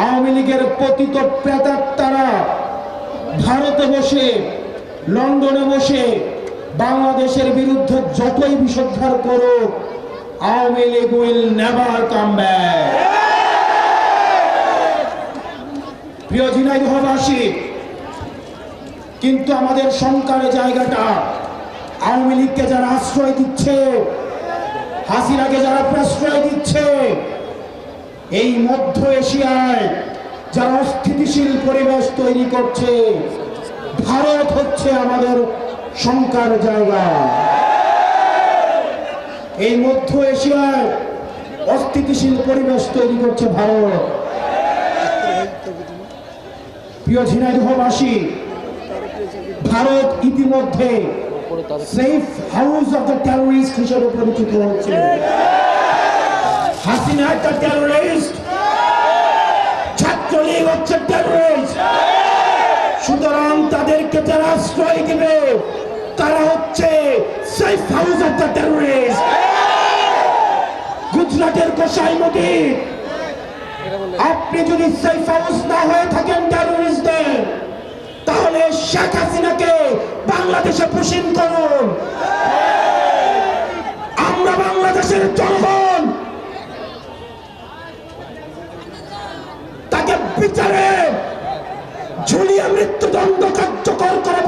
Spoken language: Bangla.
আওয়ামী লীগের পতিত প্রেতাত্মারা ভারতে বসে, লন্ডনে বসে বাংলাদেশের বিরুদ্ধে যতই বিষোদ্ধার করুক, Awami League will never come back. প্রিয় ঝিনাইদহবাসী, কিন্তু আমাদের শঙ্কার জায়গাটা, আওয়ামী লীগকে যারা আশ্রয় দিচ্ছে, হাসিনাকে যারা প্রশ্রয় দিচ্ছে, এই মধ্য এশিয়ায় যারা অস্থিতিশীল পরিবেশ তৈরি করছে, ভারত হচ্ছে আমাদের শঙ্কার জায়গা। এই মধ্য এশিয়ায় অস্থিতিশীল পরিবেশ তৈরি করছে ভারত। প্রিয় ঝিনাইদহবাসী, ভারত ইতিমধ্যে safe house of the terrorist হিসেবে পরিচিত হচ্ছে। হাসিনা একটা টেররিস্ট, ছাত্রলীগ হচ্ছে টেররিস্ট। সুতরাং তাদেরকে যারা আশ্রয় দেবে তারা হচ্ছে safe house of the terrorist. গুজরাটের গোসাইমতি, আপনি যদি সেফ হাউস না হয়ে থাকেন টেররিস্টদের, তাহলে শেখ হাসিনাকে বাংলাদেশে পুষিন করুন। আমরা বাংলাদেশের জনগণ তাকে বিচারে ঝুলিয়ে মৃত্যুদণ্ড কার্যকর করে